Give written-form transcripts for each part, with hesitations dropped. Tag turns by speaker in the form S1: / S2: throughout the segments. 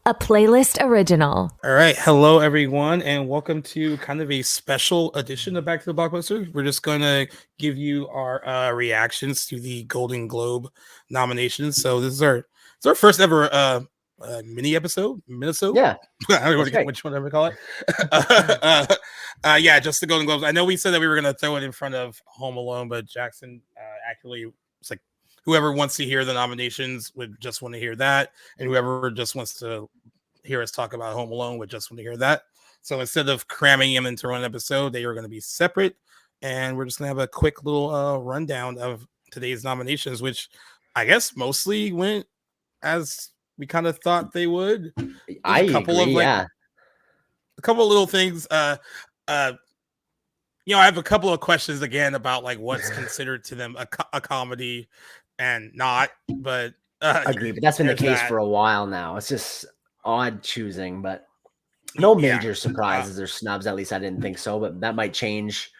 S1: a playlist original.
S2: All right. Hello, everyone, and welcome to kind of a special edition of Back to the Blockbuster. We're just going to give you our reactions to the Golden Globe nominations. So this is our first ever mini episode, Minnesota.
S3: Yeah,
S2: I don't know which one ever call it. Yeah, just the Golden Globes. I know we said that we were going to throw it in front of Home Alone, but Jackson actually was like, whoever wants to hear the nominations would just want to hear that, and whoever just wants to hear us talk about Home Alone would just want to hear that. So instead of cramming them into one episode, they are going to be separate, and we're just going to have a quick little rundown of today's nominations, which I guess mostly went as we kind of thought they would.
S3: I agree.
S2: A couple of little things. I have a couple of questions again about like what's considered to them a comedy and not. But
S3: agree. But that's been the case for a while now. It's just odd choosing, but no major surprises or snubs. At least I didn't think so, but that might change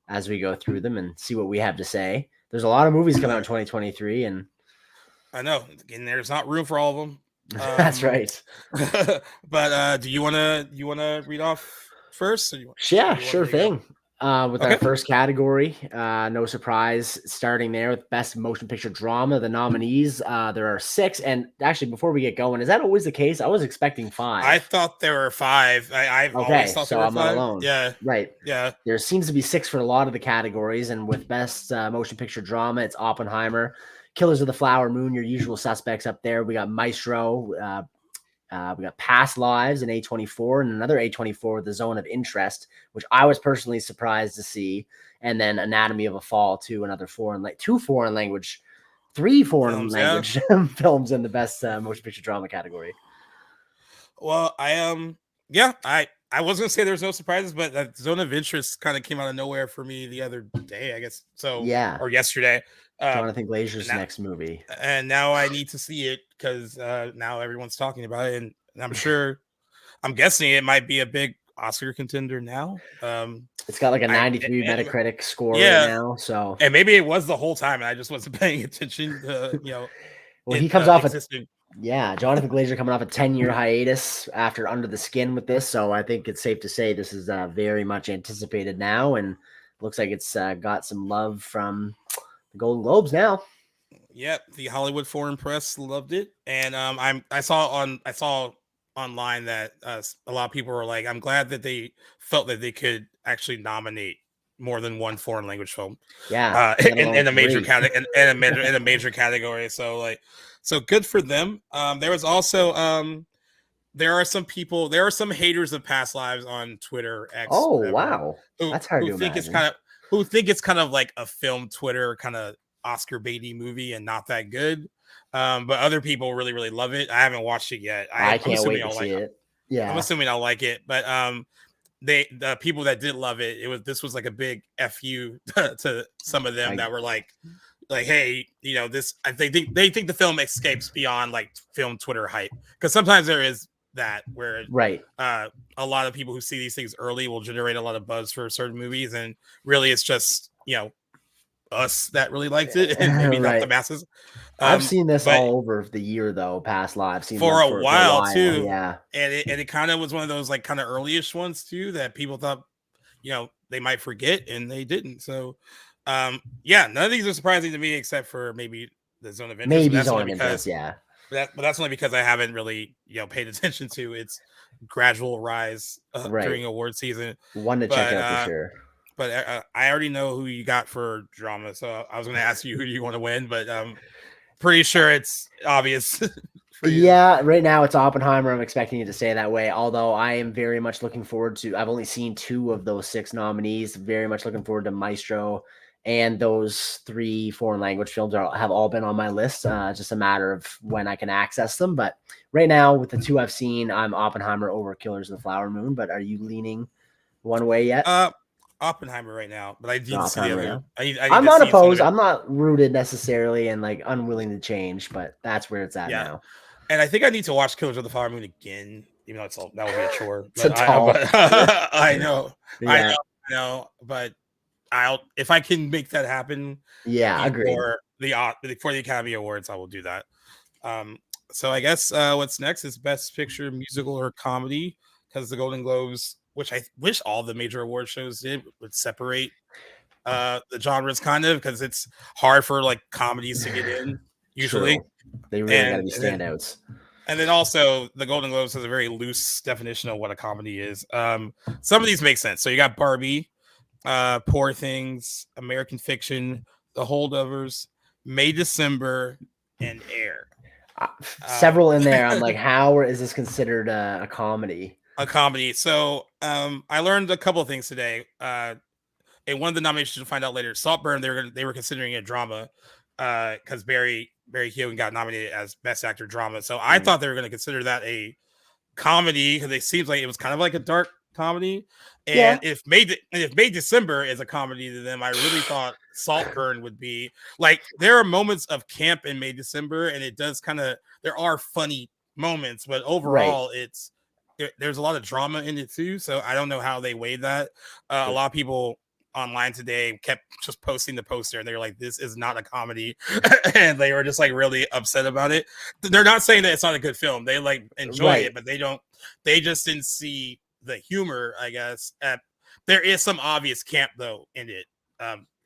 S3: as we go through them and see what we have to say. There's a lot of movies coming out in 2023, and
S2: I know, and there's not room for all of them.
S3: That's right.
S2: But do you want to read off first?
S3: Yeah, sure thing. With our first category, no surprise, starting there with Best Motion Picture Drama. The nominees, there are 6. And actually, before we get going, is that always the case? I was expecting 5.
S2: I thought there were 5. I've always thought
S3: so
S2: there were
S3: I'm
S2: 5.
S3: not alone.
S2: Yeah,
S3: right.
S2: Yeah,
S3: there seems to be 6 for a lot of the categories. And with Best Motion Picture Drama, it's Oppenheimer, Killers of the Flower Moon, your usual suspects up there. We got Maestro. We got Past Lives and A24 and another A24 with The Zone of Interest, which I was personally surprised to see. And then Anatomy of a Fall, three foreign language films in the Best Motion Picture Drama category.
S2: Well, I was going to say there's no surprises, but that Zone of Interest kind of came out of nowhere for me the other day, I guess. So, or yesterday.
S3: Jonathan Glazer's next movie.
S2: And now I need to see it because now everyone's talking about it. And I'm guessing it might be a big Oscar contender now.
S3: It's got like a 93 Metacritic score right now. So,
S2: and maybe it was the whole time and I just wasn't paying attention.
S3: Well, he comes off Jonathan Glazer coming off a 10-year hiatus after Under the Skin with this. So I think it's safe to say this is very much anticipated now, and looks like it's got some love from the Golden Globes now.
S2: Yep, the Hollywood Foreign Press loved it, and I saw online that a lot of people were like, I'm glad that they felt that they could actually nominate more than one foreign language film.
S3: Yeah,
S2: in a major category, in a major category. So good for them. There was also there are some haters of Past Lives on Twitter. X,
S3: wow, that's hard to imagine.
S2: Who think it's kind of like a film Twitter kind of Oscar baity movie and not that good. But other people really, really love it. I haven't watched it yet.
S3: I can't wait to see it. Yeah,
S2: I'm assuming I'll like it. But the people that did love it, this was like a big FU to some of them that were like, hey, this. They think the film escapes beyond like film Twitter hype, because sometimes there is that where a lot of people who see these things early will generate a lot of buzz for certain movies, and really it's just us that really liked it, and maybe not the masses.
S3: I've seen this all over the year though. Past Lives
S2: for a while too.
S3: Yeah,
S2: and it kind of was one of those like kind of earlyish ones too that people thought they might forget, and they didn't. So none of these are surprising to me except for maybe the Zone of Interest.
S3: Maybe Zone of Interest,
S2: but that's only because I haven't really paid attention to its gradual rise during award season.
S3: One to check out for sure.
S2: But I already know who you got for drama, so I was going to ask you who do you want to win, but I'm pretty sure it's obvious.
S3: Yeah, right now it's Oppenheimer. I'm expecting you to say that way, although I am very much looking forward to. I've only seen 2 of those 6 nominees. Very much looking forward to Maestro, and those 3 foreign language films have all been on my list. Just a matter of when I can access them. But right now, with the 2 I've seen, I'm Oppenheimer over Killers of the Flower Moon. But are you leaning one way yet?
S2: Oppenheimer right now, but I need to see the other.
S3: I'm not opposed. I'm not rooted necessarily and like unwilling to change, but that's where it's at now.
S2: And I think I need to watch Killers of the Flower Moon again, even though that would be a chore. I know, I know, but if I can make that happen,
S3: agree.
S2: For the Academy Awards, I will do that. So I guess what's next is Best Picture, Musical, or Comedy, because the Golden Globes, which I wish all the major award shows did, would separate the genres kind of, because it's hard for like comedies to get in usually.
S3: True. They really got to be
S2: And then,
S3: standouts.
S2: and then also the Golden Globes has a very loose definition of what a comedy is. Some of these make sense. So you got Barbie, Poor Things, American Fiction, The Holdovers, May December, and Air.
S3: Several in there. I'm like, how is this considered a comedy?
S2: A comedy. So I learned a couple of things today. And one of the nominations you'll find out later, Saltburn, they were considering a drama because Barry Keoghan got nominated as Best Actor Drama. So I thought they were going to consider that a comedy because it seems like it was kind of like a dark comedy. And if May December is a comedy to them, I really thought Saltburn would be. Like, there are moments of camp in May December, and it does kind of, there are funny moments, but overall there's a lot of drama in it too. So I don't know how they weighed that. A lot of people online today kept just posting the poster, and they were like, this is not a comedy. And they were just like really upset about it. They're not saying that it's not a good film. They like enjoy it, but they just didn't see the humor, I guess. There is some obvious camp though in it.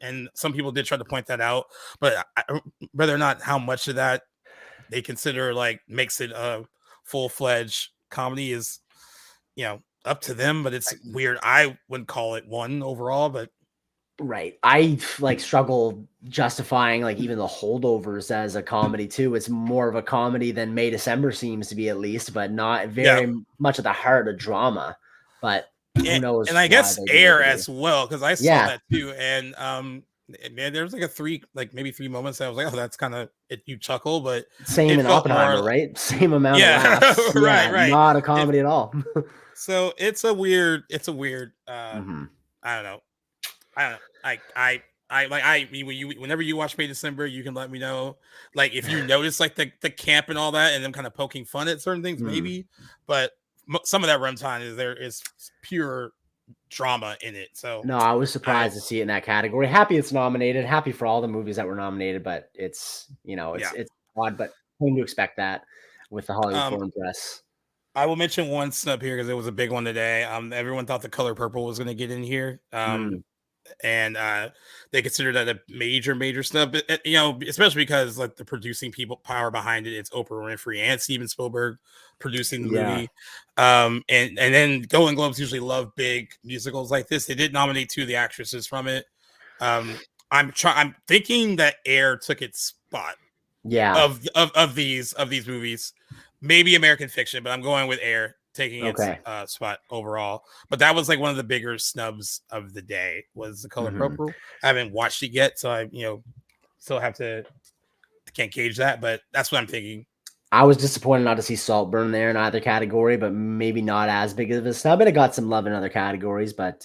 S2: And some people did try to point that out, but whether or not how much of that they consider like makes it a full-fledged comedy is, up to them. But it's weird. I wouldn't call it one overall, but
S3: I like struggle justifying like even the Holdovers as a comedy too. It's more of a comedy than May December seems to be, at least, but not very much at the heart of drama. But who knows?
S2: And I guess Air as well, because I saw that too. And man, there was like maybe three moments that I was like, oh, that's kind of it. You chuckle, but
S3: same in Oppenheimer, right? Same amount of laughs.
S2: right.
S3: Not a comedy at all.
S2: So it's a weird. I don't know. Whenever you watch May December, you can let me know, like, if you notice like the camp and all that, and them kind of poking fun at certain things, maybe. But some of that runtime is pure drama in it. So
S3: no, I was surprised to see it in that category. Happy it's nominated. Happy for all the movies that were nominated, but it's it's odd, but came to expect that with the Hollywood Foreign Press.
S2: I will mention one snub here because it was a big one today. Everyone thought The Color Purple was going to get in here. And they consider that a major snub, especially because like the producing power behind it, it's Oprah Winfrey and Steven Spielberg producing the movie. And then Golden Globes usually love big musicals like this. They did nominate two of the actresses from it. I'm thinking that Air took its spot. Of these movies, maybe American Fiction, but I'm going with Air taking its spot overall. But that was like one of the bigger snubs of the day was The Color Purple. I haven't watched it yet, so I still can't gauge that, but that's what I'm thinking.
S3: I was disappointed not to see Saltburn there in either category, but maybe not as big of a snub. It got some love in other categories, but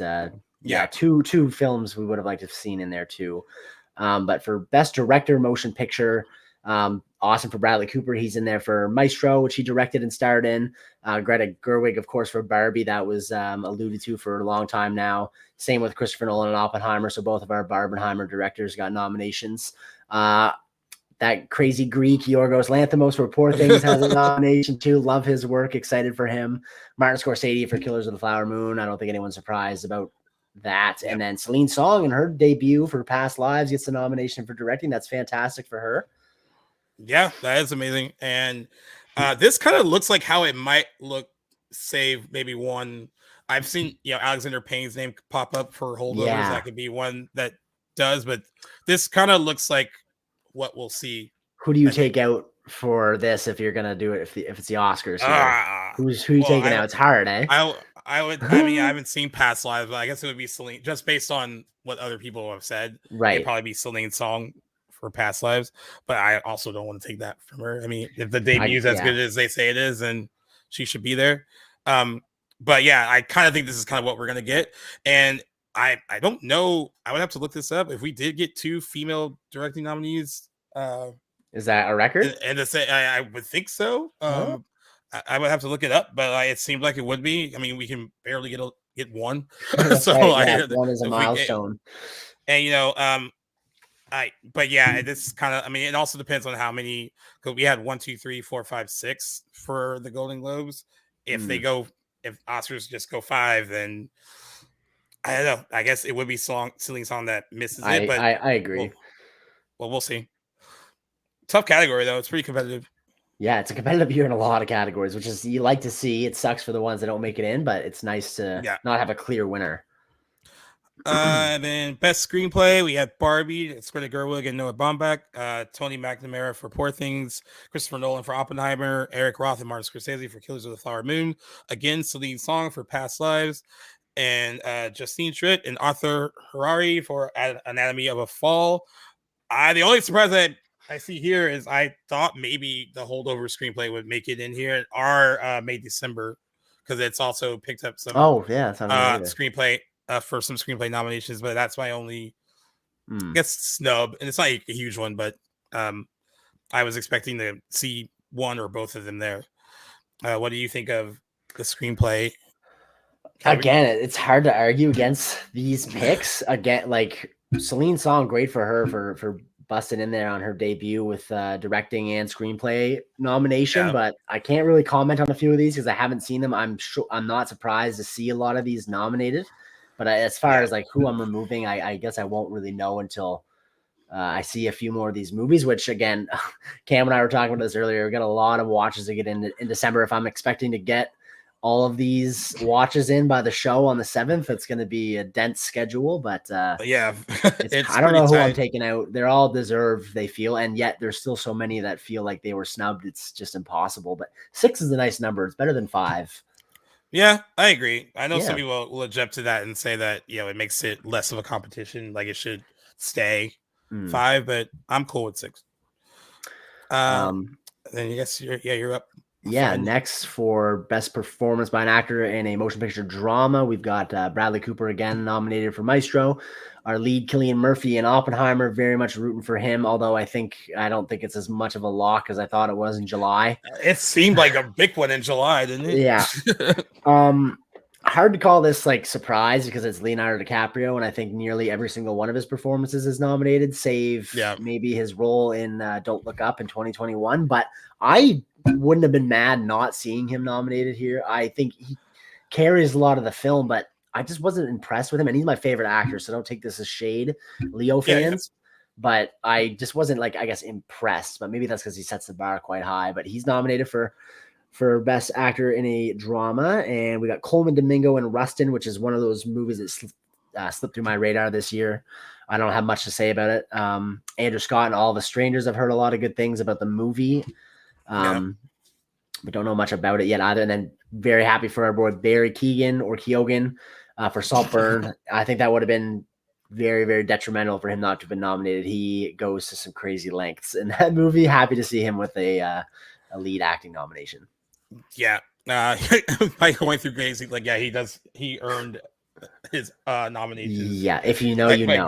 S3: two films we would have liked to have seen in there too. But for Best Director Motion Picture, awesome for Bradley Cooper. He's in there for Maestro, which he directed and starred in. Greta Gerwig, of course, for Barbie. That was alluded to for a long time now. Same with Christopher Nolan and Oppenheimer. So both of our Barbenheimer directors got nominations. That crazy Greek, Yorgos Lanthimos, for Poor Things has a nomination too. Love his work. Excited for him. Martin Scorsese for Killers of the Flower Moon. I don't think anyone's surprised about that. And then Celine Song in her debut for Past Lives gets the nomination for directing. That's fantastic for her.
S2: Yeah, that is amazing. And this kind of looks like how it might look, save maybe one. I've seen Alexander Payne's name pop up for Holdovers. That could be one that does, but this kind of looks like what we'll see.
S3: Who do you take out for this if you're gonna do it? If it's the Oscars, who you taking out? It's hard, eh?
S2: I haven't seen Past Lives, but I guess it would be Celine, just based on what other people have said.
S3: Right,
S2: it'd probably be Celine Song for Past Lives, but I also don't want to take that from her. I mean, if the debute's as good as they say it is, then she should be there. But yeah, I kind of think this is kind of what we're gonna get, and I don't know. I would have to look this up. If we did get two female directing nominees,
S3: is that a record?
S2: And to say, I would think so. I would have to look it up, but it seemed like it would be. I mean, we can barely get one, so
S3: one is a milestone.
S2: And But yeah, this kind of, I mean, it also depends on how many, because we had 1, 2, 3, 4, 5, 6 for the Golden Globes. If if Oscars just go 5, then I don't know. I guess it would be Celine Song that misses it, but
S3: I agree.
S2: We'll see. Tough category though. It's pretty competitive.
S3: Yeah, it's a competitive year in a lot of categories, which is you like to see. It sucks for the ones that don't make it in, but it's nice to not have a clear winner.
S2: And then best screenplay, we had Barbie, it's Greta Gerwig and Noah Baumbach, Tony McNamara for Poor Things, Christopher Nolan for Oppenheimer, Eric Roth and Martin Scorsese for Killers of the Flower Moon, again Celine Song for Past Lives, and Justine Triet and Arthur Harari for Anatomy of a Fall. The only surprise that I see here is I thought maybe the holdover screenplay would make it in here, or May December, because it's also picked up some screenplay for some screenplay nominations, but that's my only I guess snub, and it's not a huge one, but I was expecting to see one or both of them there. What do you think of the screenplay?
S3: Again, it's hard to argue against these picks. Again, like Celine Song, great for her for busting in there on her debut with directing and screenplay nomination, but I can't really comment on a few of these because I haven't seen them. I'm not surprised to see a lot of these nominated, but as far as like who I'm removing, I guess I won't really know until I see a few more of these movies, which again, Cam and I were talking about this earlier. We got a lot of watches to get in December. If I'm expecting to get all of these watches in by the show on the 7th, it's going to be a dense schedule, but
S2: yeah,
S3: I don't know who I'm taking out. They're all deserved, they feel, and yet there's still so many that feel like they were snubbed. It's just impossible, but 6 is a nice number. It's better than 5.
S2: Yeah, I agree. I know some people will jump to that and say that, it makes it less of a competition. Like it should stay 5, but I'm cool with 6. Then I guess you're up.
S3: Yeah, next for best performance by an actor in a motion picture drama, we've got Bradley Cooper again nominated for Maestro. Our lead, Cillian Murphy in Oppenheimer, very much rooting for him, although I don't think it's as much of a lock as I thought it was in July.
S2: It seemed like a big one in July, didn't it?
S3: Yeah. Hard to call this like surprise because it's Leonardo DiCaprio, and I think nearly every single one of his performances is nominated, save maybe his role in Don't Look Up in 2021. But I wouldn't have been mad not seeing him nominated here. I think he carries a lot of the film, but I just wasn't impressed with him. And he's my favorite actor, so don't take this as shade, Leo fans. But I just wasn't impressed. But maybe that's because he sets the bar quite high. But he's nominated for best actor in a drama, and we got Coleman Domingo in Rustin, which is one of those movies that slipped through my radar this year. I don't have much to say about it. Andrew Scott and All the Strangers, I've heard a lot of good things about the movie. We don't know much about it yet either. And then very happy for our boy Barry Keoghan for Saltburn. I think that would have been very, very detrimental for him not to have been nominated. He goes to some crazy lengths in that movie. Happy to see him with a lead acting nomination.
S2: Yeah. By going through crazy, he earned his nomination.
S3: Yeah, if you know, you know.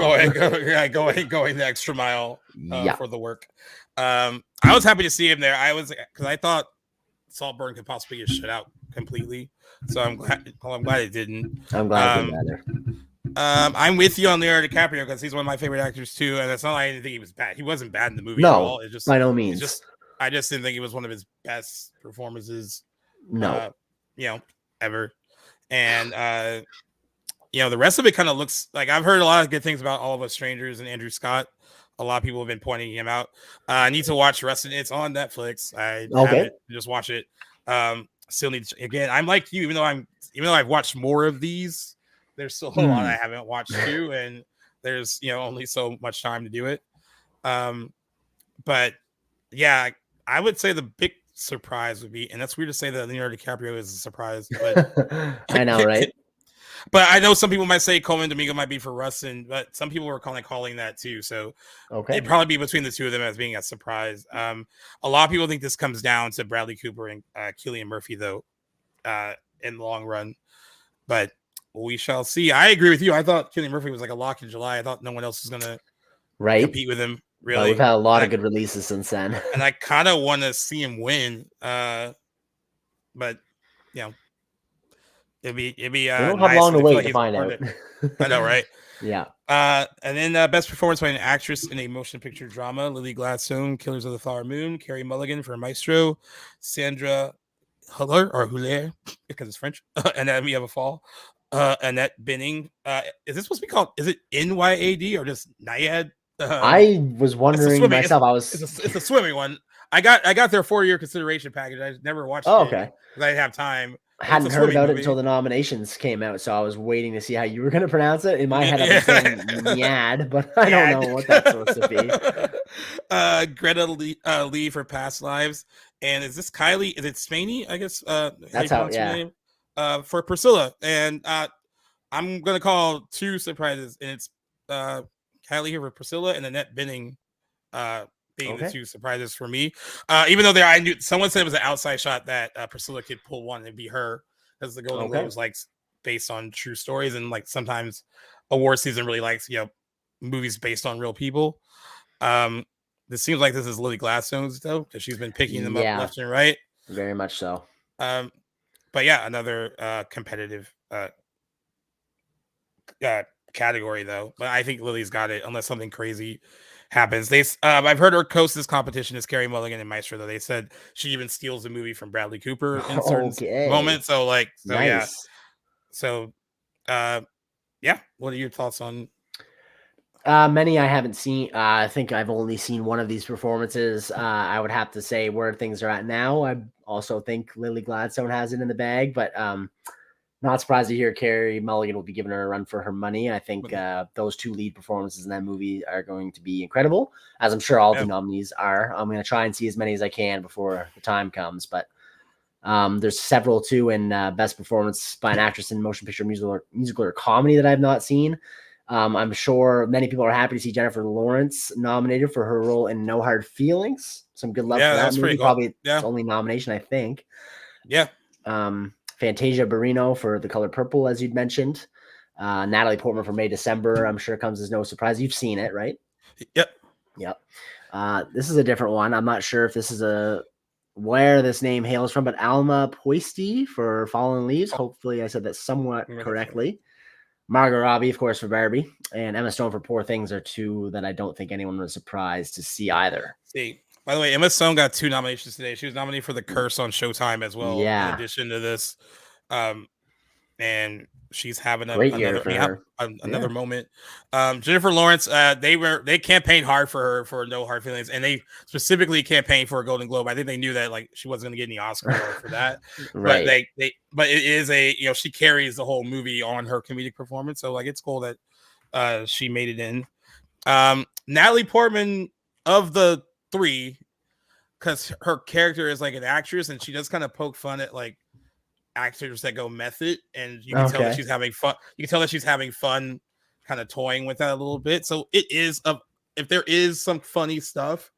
S2: Going the extra mile for the work. I was happy to see him there. Because I thought Saltburn could possibly get shut out completely. So I'm glad it didn't.
S3: I'm glad it didn't either.
S2: I'm with you on Leonardo DiCaprio because he's one of my favorite actors too, and it's not like I didn't think he was bad. He wasn't bad in the movie at all. It just
S3: by no means.
S2: I just didn't think it was one of his best performances.
S3: No,
S2: ever. And the rest of it kind of looks like I've heard a lot of good things about All of Us Strangers and Andrew Scott. A lot of people have been pointing him out. I need to watch Rustin. It's on Netflix. I haven't, just watch it. Still need to, again. I'm like you, even though I've watched more of these, there's still a lot I haven't watched too, and there's only so much time to do it. But yeah, I would say the big surprise would be, and that's weird to say that Leonardo DiCaprio is a surprise, but
S3: I know, right?
S2: But I know some people might say Coleman Domingo might be for Rustin, but some people were calling that too. So it'd probably be between the two of them as being a surprise. A lot of people think this comes down to Bradley Cooper and Cillian Murphy, though, in the long run. But we shall see. I agree with you. I thought Cillian Murphy was like a lock in July. I thought no one else was going to compete with him. Really,
S3: we've had a lot of good releases since then,
S2: and I kind of want to see him win. But it'd be
S3: We don't have
S2: nice
S3: long to
S2: because I feel
S3: wait
S2: like
S3: to
S2: he's
S3: find
S2: earned
S3: out.
S2: it. I know, right?
S3: Yeah.
S2: And then best performance by an actress in a motion picture drama: Lily Gladstone, Killers of the Flower Moon; Carey Mulligan for Maestro; Sandra Huller because it's French. Anatomy of a Fall; Annette Bening. Is this supposed to be called? Is it NYAD or just Nyad?
S3: I was
S2: It's a
S3: wondering
S2: swimming.
S3: myself.
S2: It's a swimming one. I got their 4-year consideration package. I never watched
S3: Oh,
S2: it
S3: okay.
S2: because I didn't have time.
S3: I
S2: But it's a
S3: hadn't heard
S2: swimming
S3: about it until
S2: movie.
S3: the nominations came out, so I was waiting to see how you were going to pronounce it. In my head, I've been
S2: Yeah.
S3: saying Nyad, but I don't know what that's supposed to be.
S2: Greta Lee for Past Lives, and is this Kylie? Is it Spaney? I guess
S3: That's how,
S2: her
S3: yeah.
S2: name. For Priscilla, and I'm gonna call 2 surprises, and it's Kylie here for Priscilla and Annette Bening being the 2 surprises for me. Even though I knew someone said it was an outside shot that Priscilla could pull one and be her, because the Golden Globes likes based on true stories, and like sometimes award season really likes movies based on real people. This seems like this is Lily Gladstone's though, because she's been picking them up left and right.
S3: Very much so.
S2: But yeah, another competitive category though. But I think Lily's got it unless something crazy happens. I've heard her coast this competition is Carey Mulligan and Maestro though. They said she even steals the movie from Bradley Cooper in certain moments. So
S3: nice.
S2: Yeah. So yeah. What are your thoughts on?
S3: Many I haven't seen. I think I've only seen one of these performances. I would have to say where things are at now. I also think Lily Gladstone has it in the bag, but not surprised to hear Carey Mulligan will be giving her a run for her money. I think those 2 lead performances in that movie are going to be incredible, as I'm sure all the nominees are. I'm going to try and see as many as I can before the time comes, but there's several too in best performance by an actress in motion picture, musical or comedy that I've not seen. I'm sure many people are happy to see Jennifer Lawrence nominated for her role in No Hard Feelings. Some good love for that movie. Cool. Probably its only nomination, I think.
S2: Yeah.
S3: Fantasia Barrino for The Color Purple, as you'd mentioned. Natalie Portman for May December. I'm sure comes as no surprise. You've seen it, right?
S2: Yep.
S3: This is a different one. I'm not sure if this is where this name hails from, but Alma Poisty for Fallen Leaves. Hopefully I said that somewhat correctly. Margot Robbie, of course, for Barbie, and Emma Stone for Poor Things are 2 that I don't think anyone was surprised to see either.
S2: By the way, Emma Stone got 2 nominations today. She was nominated for The Curse on Showtime as well.
S3: Yeah.
S2: In addition to this, and she's having another moment. Jennifer Lawrence, they campaigned hard for her for No Hard Feelings, and they specifically campaigned for a Golden Globe. I think they knew that like she wasn't going to get any Oscar for that, right? But it is she carries the whole movie on her comedic performance, so like it's cool that she made it in. Natalie Portman of the 3, because her character is like an actress, and she does kind of poke fun at like actors that go method, and you can tell that she's having fun. You can tell that she's having fun, kind of toying with that a little bit. So it is if there is some funny stuff,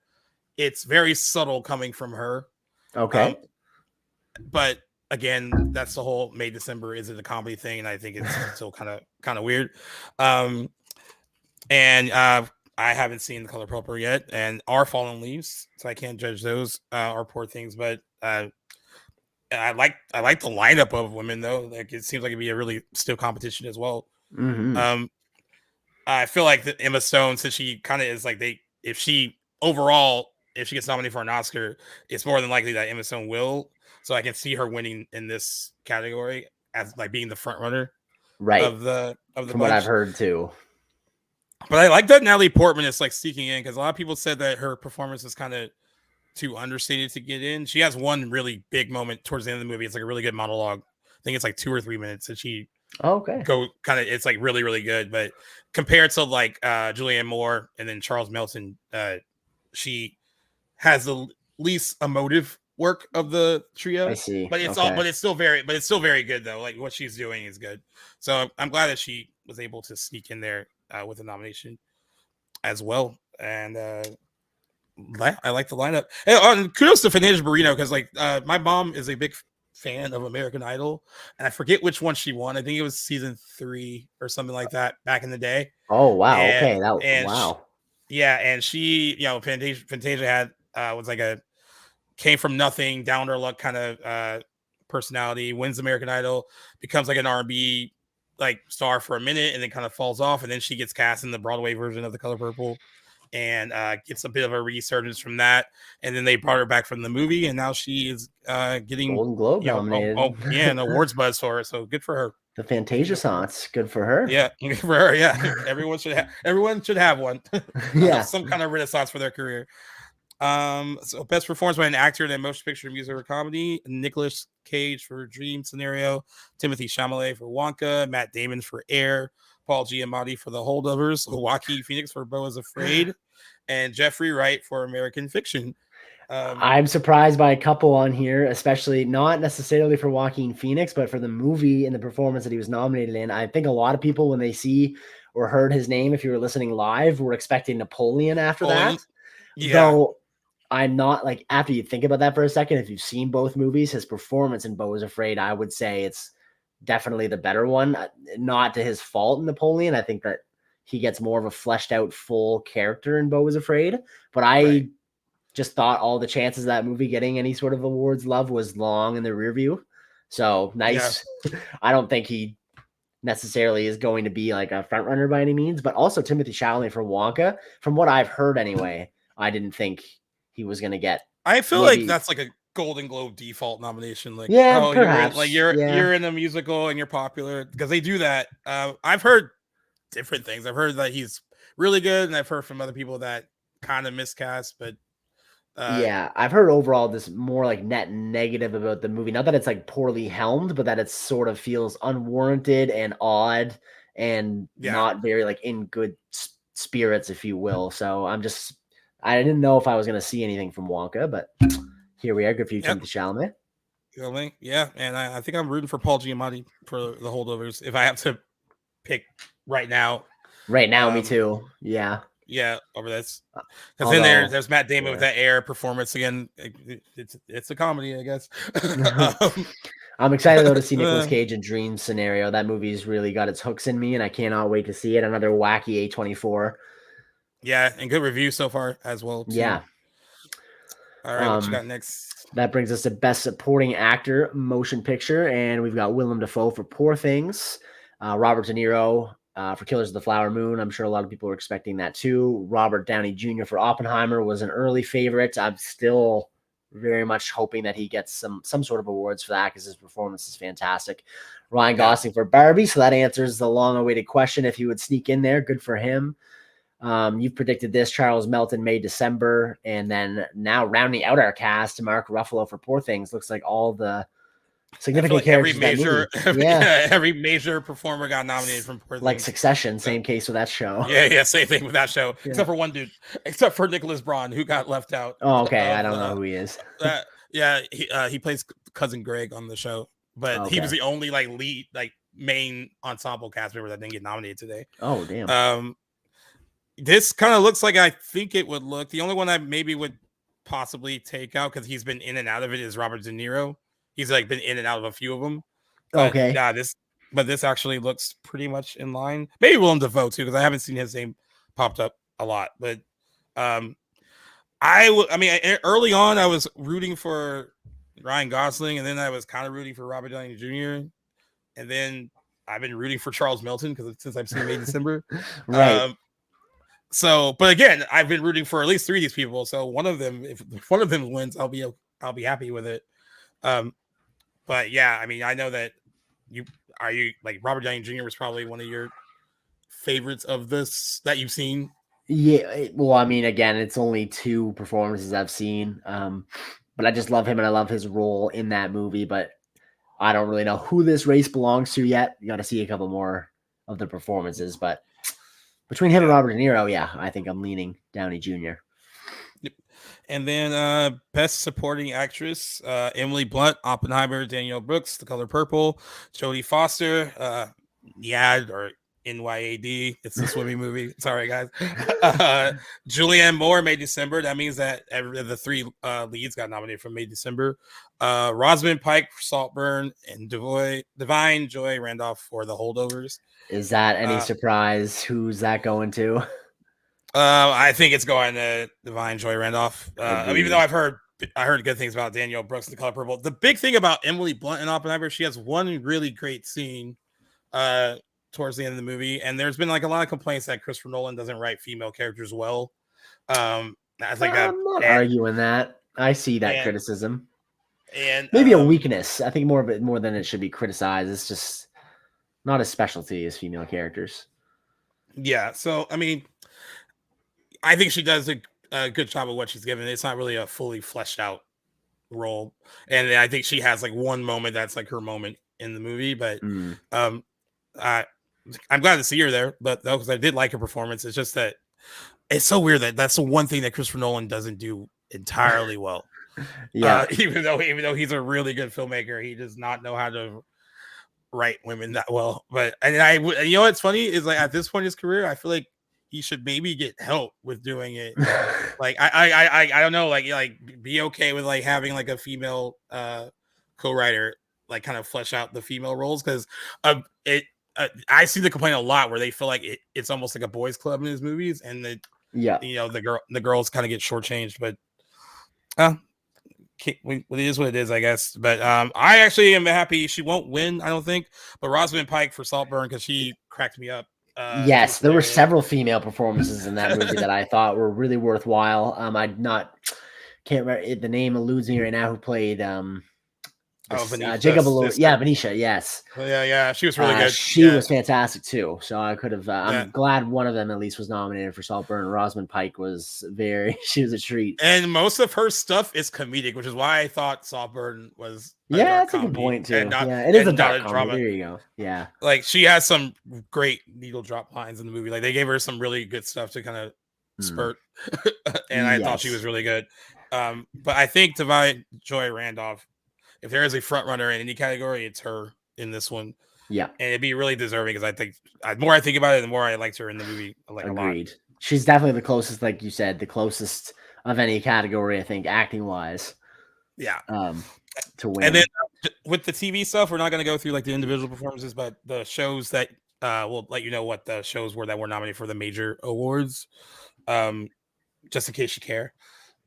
S2: it's very subtle coming from her. But again, that's the whole May December is it a comedy thing, and I think it's still kind of weird. And I haven't seen The Color Purple yet, and Our Fallen Leaves, so I can't judge those or Poor Things, but. I like the lineup of women though. Like it seems like it'd be a really still competition as well.
S3: Mm-hmm.
S2: I feel like that Emma Stone, since she kind of is like if she gets nominated for an Oscar, it's more than likely that Emma Stone will. So I can see her winning in this category as like being the front runner,
S3: right?
S2: Of the
S3: from
S2: bunch.
S3: What I've heard too.
S2: But I like that Natalie Portman is like sneaking in, because a lot of people said that her performance is kind of too understated to get in. She has one really big moment towards the end of the movie. It's like a really good monologue. I think it's like 2 or 3 minutes, and she it's like really, really good. But compared to like Julianne Moore and then Charles Melton, she has the least emotive work of the trio.
S3: I see.
S2: But it's still very good though. Like what she's doing is good. So I'm glad that she was able to sneak in there with a nomination as well. And I like the lineup. And kudos to Fantasia Barrino, because like my mom is a big fan of American Idol, and I forget which one she won. I think it was season 3 or something like that back in the day.
S3: Oh wow!
S2: And,
S3: wow.
S2: And she, Fantasia had was like came from nothing, down to her luck kind of personality, wins American Idol, becomes like an R&B like star for a minute, and then kind of falls off, and then she gets cast in the Broadway version of The Color Purple, and gets a bit of a resurgence from that. And then they brought her back from the movie, and now she is getting
S3: Golden Globe nominated.
S2: An awards buzz for her. So good for her.
S3: The Fantasia songs, good for her.
S2: Yeah, good for her. Yeah, everyone should have one.
S3: Yeah,
S2: some kind of renaissance for their career. So best performance by an actor in a motion picture, music, or comedy: Nicolas Cage for Dream Scenario, Timothy Chalamet for Wonka, Matt Damon for Air, Paul Giamatti for The Holdovers, Joaquin Phoenix for Beau is Afraid, and Jeffrey Wright for American Fiction.
S3: I'm surprised by a couple on here, especially not necessarily for Joaquin Phoenix, but for the movie and the performance that he was nominated in. I think a lot of people, when they see or heard his name, if you were listening live, were expecting Napoleon after that.
S2: Yeah.
S3: Though I'm not, like, after you think about that for a second, if you've seen both movies, his performance in Beau is Afraid, I would say it's definitely the better one. Not to his fault in Napoleon. I think that he gets more of a fleshed out full character in Beau is Afraid. But I just thought all the chances of that movie getting any sort of awards love was long in the rear view. So nice. Yeah. I don't think he necessarily is going to be like a front runner by any means, but also Timothy Chalamet for Wonka. From what I've heard anyway, I didn't think he was going to get.
S2: I feel like that's like a Golden Globe default nomination. Like,
S3: yeah,
S2: oh,
S3: perhaps.
S2: you're in a musical and you're popular, because they do that. I've heard different things. I've heard that he's really good, and I've heard from other people that kind of miscast, but
S3: yeah, I've heard overall this more like net negative about the movie. Not that it's like poorly helmed, but that it sort of feels unwarranted and odd and not very like in good spirits, if you will. So I didn't know if I was going to see anything from Wonka, but here we are. Good for you, Timothy Chalamet.
S2: Yeah, and I think I'm rooting for Paul Giamatti for The Holdovers if I have to pick right now.
S3: Right now, me too. Yeah.
S2: Yeah, over this. Because then there's Matt Damon with that Air performance again. It's a comedy, I guess.
S3: I'm excited though to see Nicolas Cage in Dream Scenario. That movie's really got its hooks in me, and I cannot wait to see it. Another wacky A24.
S2: Yeah, and good review so far as well, too.
S3: Yeah.
S2: All right, what you got next?
S3: That brings us to Best Supporting Actor Motion Picture, and we've got Willem Dafoe for Poor Things, Robert De Niro for Killers of the Flower Moon. I'm sure a lot of people are expecting that too. Robert Downey Jr. for Oppenheimer was an early favorite. I'm still very much hoping that he gets some sort of awards for that because his performance is fantastic. Ryan Gosling for Barbie, so that answers the long-awaited question if he would sneak in there. Good for him. You've predicted this: Charles Melton, May, December, and then now rounding out our cast, Mark Ruffalo for Poor Things. Looks like all the significant characters.
S2: Every major performer got nominated from Poor Things.
S3: Like Succession, same case with that show.
S2: Yeah, same thing with that show. Yeah. Except for one dude, except for Nicholas Braun, who got left out.
S3: Oh, okay, I don't know who he is.
S2: He plays cousin Greg on the show, but he was the only like lead, like main ensemble cast member that didn't get nominated today.
S3: Oh, damn.
S2: This kind of looks like I think it would look. The only one I maybe would possibly take out, because he's been in and out of it, is Robert De Niro. He's like been in and out of a few of them. But,
S3: okay.
S2: Yeah, this actually looks pretty much in line. Maybe Willem Dafoe too, because I haven't seen his name popped up a lot. But early on I was rooting for Ryan Gosling, and then I was kind of rooting for Robert Downey Jr. And then I've been rooting for Charles Melton since I've seen May December.
S3: Right.
S2: But again, I've been rooting for at least 3 of these people. So one of them, if one of them wins, I'll be happy with it. But yeah, I mean, I know that you like Robert Downey Jr. was probably one of your favorites of this that you've seen.
S3: Yeah, well, I mean, again, it's only 2 performances I've seen, but I just love him and I love his role in that movie. But I don't really know who this race belongs to yet. You got to see a couple more of the performances, but between him and Robert De Niro, yeah, I think I'm leaning Downey Jr.
S2: Yep. And then Best Supporting Actress, Emily Blunt, Oppenheimer, Danielle Brooks, The Color Purple, Jodie Foster, Yad or NYAD. It's the swimming movie. Sorry, guys. Julianne Moore, May December. That means that the 3 leads got nominated for May December. Rosamund Pike for Saltburn, and Divine Joy Randolph for The Holdovers.
S3: Is that any surprise? Who's that going to?
S2: I think it's going to Divine Joy Randolph. Even though I've heard I heard good things about Danielle Brooks in The Color Purple. The big thing about Emily Blunt in Oppenheimer, she has one really great scene towards the end of the movie, and there's been like a lot of complaints that Christopher Nolan doesn't write female characters well. As like
S3: I'm not arguing that. I see that criticism.
S2: And
S3: maybe a weakness. I think more than it should be criticized. It's just not a specialty as female characters.
S2: Yeah. So I mean, I think she does a good job of what she's given. It's not really a fully fleshed out role, and I think she has like one moment that's like her moment in the movie. But I'm glad to see her there. But though, because I did like her performance, it's just that it's so weird that that's the one thing that Christopher Nolan doesn't do entirely well.
S3: Yeah,
S2: even though he's a really good filmmaker, he does not know how to write women that well. But you know what's funny is like at this point in his career, I feel like he should maybe get help with doing it. Like I don't know, like be okay with like having like a female co-writer like kind of flesh out the female roles, because I see the complaint a lot where they feel like it's almost like a boys club in his movies, and the girls kind of get shortchanged. But it is what it is, I guess. But I actually am happy she won't win, I don't think. But Rosamund Pike for Saltburn, because she cracked me up.
S3: Yes, there were several female performances in that movie that I thought were really worthwhile. Can't remember, the name eludes me right now, who played Jacob Elordi. Yeah, Venetia. Yes.
S2: Yeah. She was really good.
S3: She was fantastic too. So I could have. I'm glad one of them at least was nominated for Saltburn. Rosamund Pike was she was a treat.
S2: And most of her stuff is comedic, which is why I thought Saltburn was.
S3: That's a good point too. It is a dark drama. There you go. Yeah.
S2: Like she has some great needle drop lines in the movie. Like they gave her some really good stuff to kind of spurt, and I thought she was really good. But I think Divine Joy Randolph, if there is a front runner in any category, it's her in this one.
S3: Yeah.
S2: And it'd be really deserving, because I think the more I think about it, the more I liked her in the movie.
S3: Agreed. She's definitely the closest, like you said, the closest of any category, I think, acting wise.
S2: Yeah.
S3: To win.
S2: And then with the TV stuff, we're not going to go through like the individual performances, but the shows that we'll let you know what the shows were that were nominated for the major awards. Just in case you care.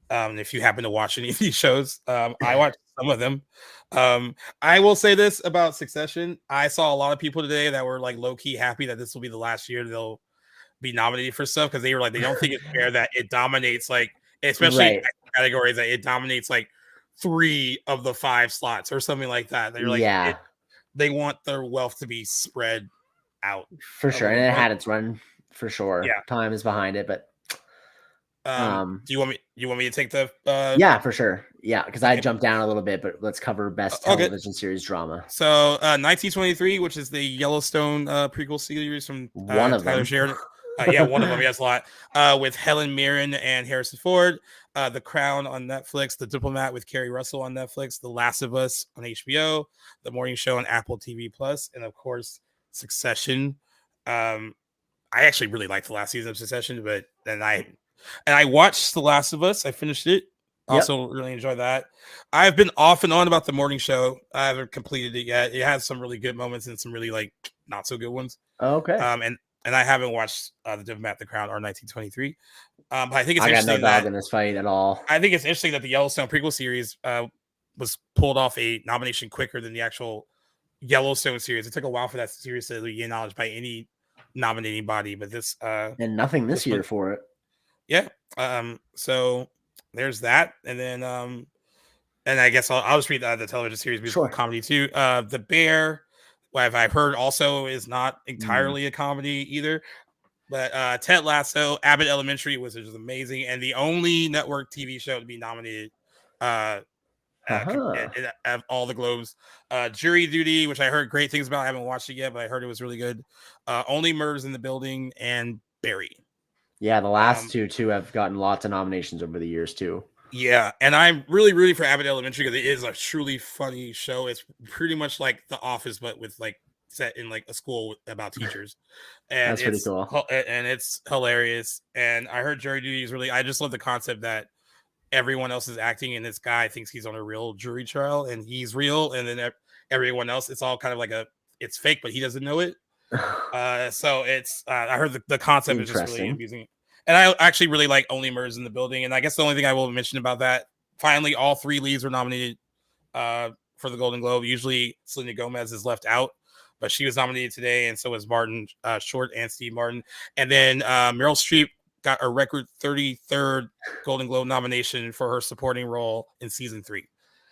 S2: If you happen to watch any of these shows, I watched some of them. I will say this about Succession. I saw a lot of people today that were like low-key happy that this will be the last year they'll be nominated for stuff, because they were like, they don't think it's fair that it dominates, like, especially categories, that it dominates like 3 of the 5 slots or something like that. They're like, they want their wealth to be spread out
S3: for sure, and it had its run for sure. Yeah, time is behind it, but
S2: do you want me to take the
S3: yeah, for sure. Yeah, because I jumped down a little bit, but let's cover best television series drama.
S2: So 1923, which is the Yellowstone prequel series from
S3: one of them.
S2: Sheridan. One of them. Yes, a lot. With Helen Mirren and Harrison Ford. The Crown on Netflix. The Diplomat with Kerry Russell on Netflix. The Last of Us on HBO. The Morning Show on Apple TV Plus, and of course Succession. I actually really liked the last season of Succession, but then I watched The Last of Us. I finished it. Also really enjoyed that. I've been off and on about The Morning Show. I haven't completed it yet. It has some really good moments and some really like not so good ones.
S3: Okay.
S2: And I haven't watched The Diplomat, The Crown, or 1923. But I think it's
S3: interesting. I got no dog in this fight at all.
S2: I think it's interesting that the Yellowstone prequel series was pulled off a nomination quicker than the actual Yellowstone series. It took a while for that series to be acknowledged by any nominating body, but this
S3: and nothing this year for it.
S2: Yeah. So there's that, and then and I guess I'll just read the television series musical comedy too. The Bear, what I've heard also is not entirely a comedy either, but Ted Lasso, Abbott Elementary, which is amazing, and the only network TV show to be nominated of all the Globes. Jury Duty, which I heard great things about. I haven't watched it yet, but I heard it was really good. Only Murders in the Building, and Barry.
S3: Yeah, the last two have gotten lots of nominations over the years too.
S2: Yeah, and I'm really rooting for Abbott Elementary because it is a truly funny show. It's pretty much like The Office, but with like set in like a school about teachers. And
S3: that's pretty cool.
S2: And it's hilarious. And I heard Jury Duty is really. I just love the concept that everyone else is acting, and this guy thinks he's on a real jury trial, and he's real, and then everyone else, it's all kind of like it's fake, but he doesn't know it. So it's I heard the concept is just really amusing, and I actually really like Only Murders in the Building. And I guess the only thing I will mention about that finally all 3 leads were nominated for the Golden Globe. Usually Selena Gomez is left out, but she was nominated today, and so was Martin Short and Steve Martin. And then Meryl Streep got a record 33rd Golden Globe nomination for her supporting role in season 3.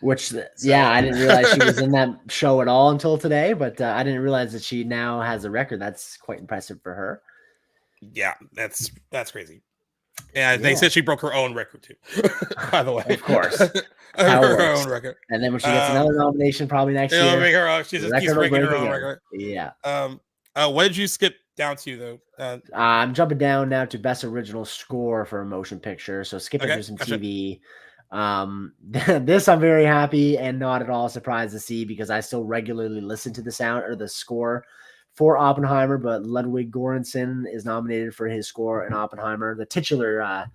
S3: Which, yeah, I didn't realize she was in that show at all until today, but I didn't realize that she now has a record. That's quite impressive for her.
S2: Yeah, that's crazy. And they said she broke her own record too, by the way.
S3: Of course.
S2: her own record.
S3: And then when she gets another nomination probably next year.
S2: Make her own. She just keeps breaking her own record.
S3: Yeah.
S2: What did you skip down to though?
S3: I'm jumping down now to best original score for a motion picture. So skipping through some TV. This I'm very happy and not at all surprised to see, because I still regularly listen to the sound or the score for Oppenheimer, but Ludwig Göransson is nominated for his score in Oppenheimer. The titular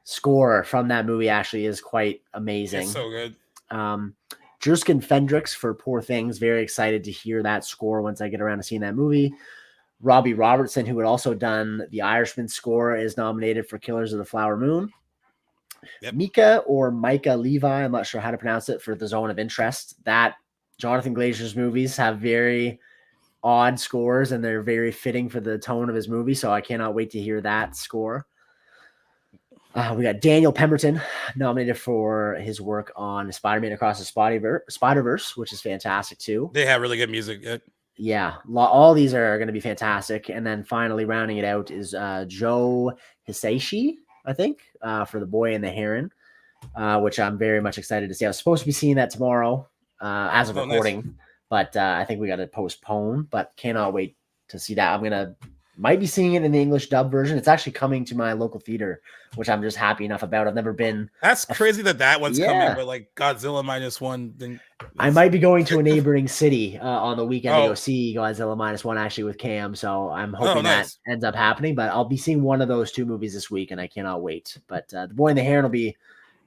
S3: score from that movie actually is quite amazing.
S2: It's so good.
S3: Jerskin Fendrix for Poor Things. Very excited to hear that score once I get around to seeing that movie. Robbie Robertson, who had also done the Irishman score, is nominated for Killers of the Flower Moon. Yep. Micah Levi, I'm not sure how to pronounce it, for The Zone of Interest. That Jonathan Glazer's movies have very odd scores, and they're very fitting for the tone of his movie, so I cannot wait to hear that score. We got Daniel Pemberton nominated for his work on Spider-Man Across the Spider-Verse, which is fantastic too.
S2: They have really good music.
S3: Yeah, all these are going to be fantastic. And then finally rounding it out is Joe Hisaishi, I think, for The Boy and the Heron, which I'm very much excited to see. I was supposed to be seeing that tomorrow as of recording, nice. But I think we got to postpone, but cannot wait to see that. Might be seeing it in the English dub version. It's actually coming to my local theater, which I'm just happy enough about. I've never been.
S2: That's crazy that one's coming, but like Godzilla -1. Then
S3: I might be going to a neighboring city on the weekend to go see Godzilla -1 actually with Cam. So I'm hoping that ends up happening. But I'll be seeing one of those 2 movies this week, and I cannot wait. But The Boy and the Heron will be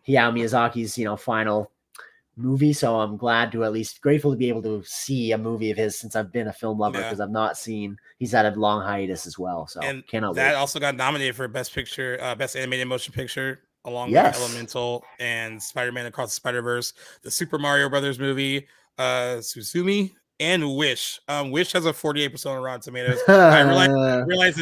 S3: Hayao Miyazaki's final movie, so I'm grateful to be able to see a movie of his, since I've been a film lover, because I've not seen. He's had a long hiatus as well, so cannot wait.
S2: That also got nominated for Best Picture, Best Animated Motion Picture, along with Elemental and Spider-Man Across the Spider-Verse, the Super Mario Brothers movie, Suzume, and Wish. Wish has a 48% on Rotten Tomatoes. I realize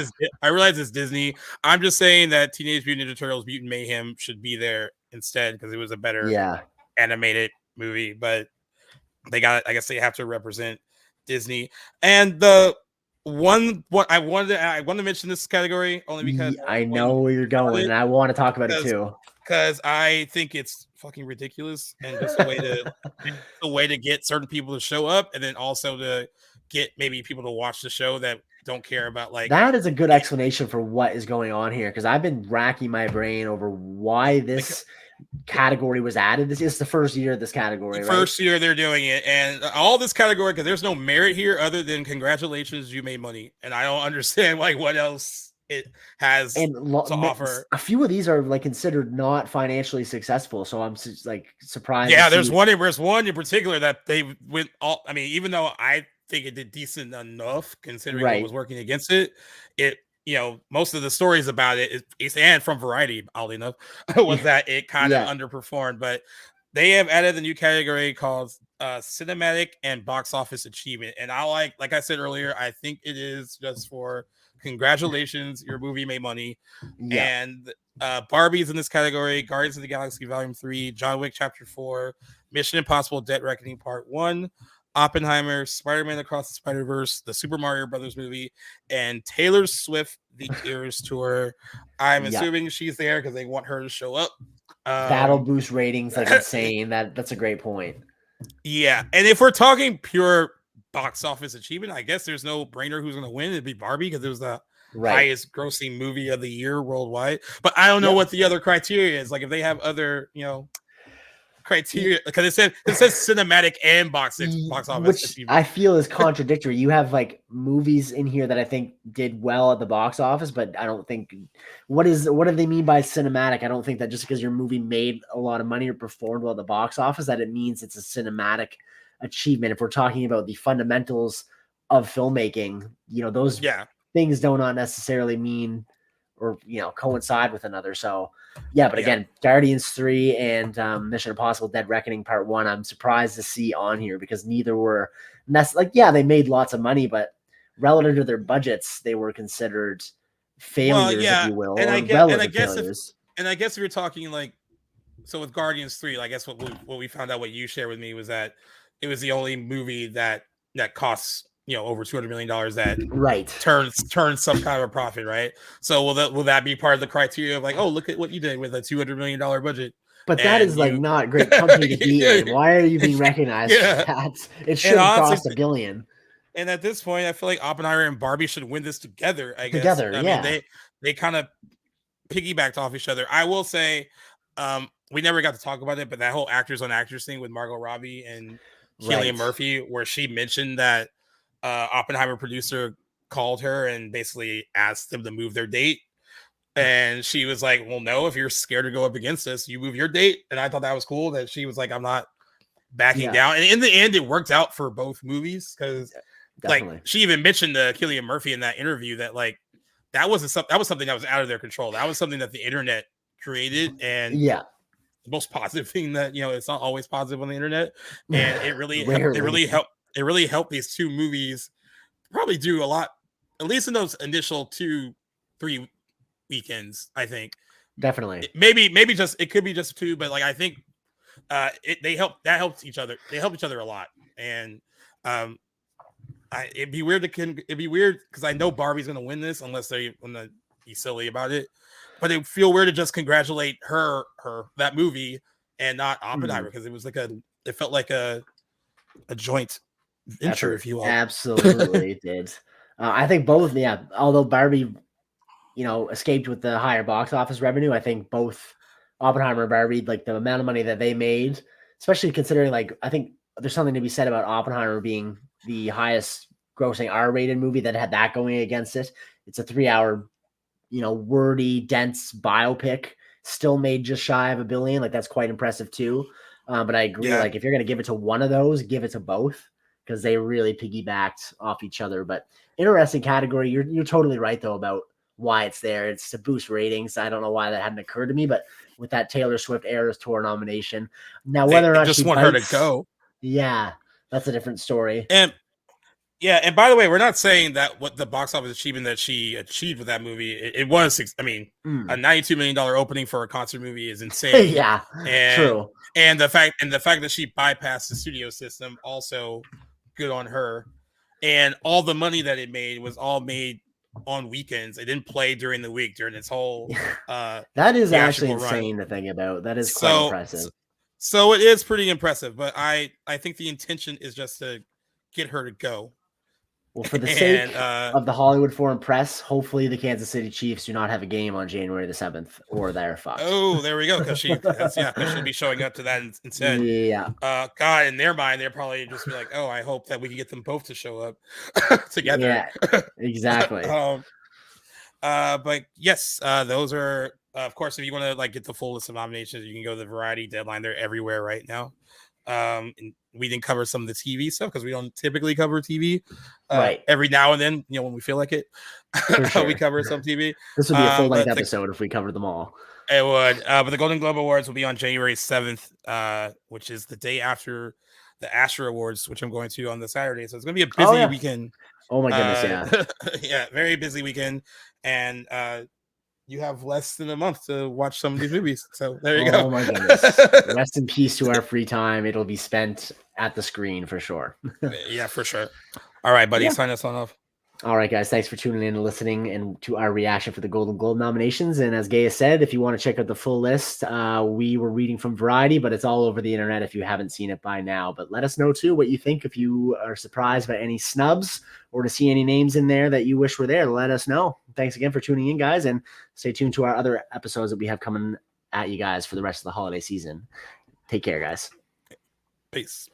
S2: it's Disney. I'm just saying that Teenage Mutant Ninja Turtles: Mutant Mayhem should be there instead, because it was a better animated movie, but I guess they have to represent Disney. And the one I wanted to mention this category only because
S3: I know where you're going, and I want to talk about it too,
S2: because I think it's fucking ridiculous, and just a way to get certain people to show up, and then also to get maybe people to watch the show that don't care about
S3: that is a good explanation for what is going on here, because I've been racking my brain over why this category was added. This is the first year of this category.
S2: First year they're doing it, and all this category, because there's no merit here other than congratulations, you made money, and I don't understand what else it has to offer.
S3: A few of these are considered not financially successful, so I'm surprised.
S2: Yeah, there's one in particular that they went all. I mean, even though I think it did decent enough considering what was working against it, most of the stories about it is and from Variety, oddly enough, was that it kind of underperformed. But they have added a new category called cinematic and box office achievement. And I like I said earlier, I think it is just for congratulations, your movie made money. Yeah. And Barbie's in this category, Guardians of the Galaxy Volume 3, John Wick Chapter 4, Mission Impossible Dead Reckoning Part 1, Oppenheimer, Spider-Man Across the Spider-Verse, the Super Mario Brothers movie, and Taylor Swift, the Eras Tour. I'm assuming she's there because they want her to show up.
S3: That'll boost ratings like insane. That's a great point.
S2: Yeah, and if we're talking pure box office achievement, I guess there's no brainer who's going to win. It'd be Barbie, because it was the highest grossing movie of the year worldwide. But I don't know what the other criteria is. If they have other, criteria, because it says cinematic and box office,
S3: which I feel is contradictory. You have movies in here that I think did well at the box office, but I don't think what do they mean by cinematic? I don't think that just because your movie made a lot of money or performed well at the box office that it means it's a cinematic achievement. If we're talking about the fundamentals of filmmaking, those things do not necessarily mean or coincide with another. So yeah, but again, Guardians 3 and Mission Impossible Dead Reckoning Part 1, I'm surprised to see on here because neither were they made lots of money, but relative to their budgets, they were considered failures, if you will, or relative failures.
S2: I guess if you're talking like, so with Guardians 3, I guess what we found out, what you shared with me, was that it was the only movie that costs over $200 million that turns some kind of a profit, right? So will that be part of the criteria of like, oh, look at what you did with a $200 million budget?
S3: But that is like not great company to be in. Why are you being recognized for that? It should cost $1 billion.
S2: And at this point, I feel like Oppenheimer and Barbie should win this together. I guess. I mean, they kind of piggybacked off each other. I will say, we never got to talk about it, but that whole actors on actors thing with Margot Robbie and Cillian Murphy, where she mentioned that Oppenheimer producer called her and basically asked them to move their date. And she was like, well, no, if you're scared to go up against this, you move your date. And I thought that was cool that she was like, I'm not backing down. And in the end, it worked out for both movies because like she even mentioned to Cillian Murphy in that interview that like that was something that was out of their control. That was something that the internet created. And the most positive thing that, it's not always positive on the internet. And it really helped these two movies probably do a lot, at least in those initial 2-3 weekends. I think
S3: definitely
S2: maybe just it could be just 2, but like I think they helped each other. They helped each other a lot. And it'd be weird because I know Barbie's gonna win this unless they want to be silly about it. But it feel weird to just congratulate her that movie and not Oppenheimer because it was like it felt like a joint venture, if you will.
S3: Absolutely, it did. I think both. Yeah, although Barbie, escaped with the higher box office revenue, I think both Oppenheimer and Barbie, like the amount of money that they made, especially considering, like, I think there's something to be said about Oppenheimer being the highest grossing R-rated movie that had that going against it. It's a 3-hour, wordy, dense biopic, still made just shy of $1 billion. Like, that's quite impressive too. But I agree, like, if you're going to give it to one of those, give it to both because they really piggybacked off each other. But interesting category. You're totally right, though, about why it's there. It's to boost ratings. I don't know why that hadn't occurred to me, but with that Taylor Swift Eras Tour nomination, now whether or not
S2: just want her to go,
S3: that's a different story.
S2: And by the way, we're not saying that what the box office achievement that she achieved with that movie, it was, I mean, a $92 million opening for a concert movie is insane.
S3: True.
S2: And the fact that she bypassed the studio system, also good on her. And all the money that it made was all made on weekends. It didn't play during the week during its whole
S3: that is actually insane to think about. That is quite impressive.
S2: So it is pretty impressive, but I think the intention is just to get her to go.
S3: Well, for the sake of the Hollywood Foreign Press, hopefully the Kansas City Chiefs do not have a game on January the 7th, or they're fucked.
S2: Oh, there we go. Because she'll be showing up to that instead.
S3: Yeah.
S2: God, in their mind, they're probably just be like, oh, I hope that we can get them both to show up together.
S3: Yeah, exactly.
S2: But yes, those are, of course, if you want to like get the full list of nominations, you can go to the Variety Deadline. They're everywhere right now. And we didn't cover some of the TV stuff because we don't typically cover TV. Every now and then, when we feel like it, sure. We cover some TV.
S3: This would be a full-length episode if we covered them all.
S2: It would. But the Golden Globe Awards will be on January 7th, which is the day after the Asher Awards, which I'm going to on the Saturday. So it's going to be a busy weekend.
S3: Oh my goodness,
S2: yeah, very busy weekend. And you have less than a month to watch some of these movies. So there you go.
S3: Oh my goodness. Rest in peace to our free time. It'll be spent at the screen for sure.
S2: Yeah, for sure. All right, buddy. Sign us on off.
S3: All right, guys. Thanks for tuning in and listening and to our reaction for the Golden Globe nominations. And as Gaya said, if you want to check out the full list, we were reading from Variety, but it's all over the internet if you haven't seen it by now. But let us know, too, what you think. If you are surprised by any snubs or to see any names in there that you wish were there, let us know. Thanks again for tuning in, guys. And stay tuned to our other episodes that we have coming at you guys for the rest of the holiday season. Take care, guys.
S2: Peace.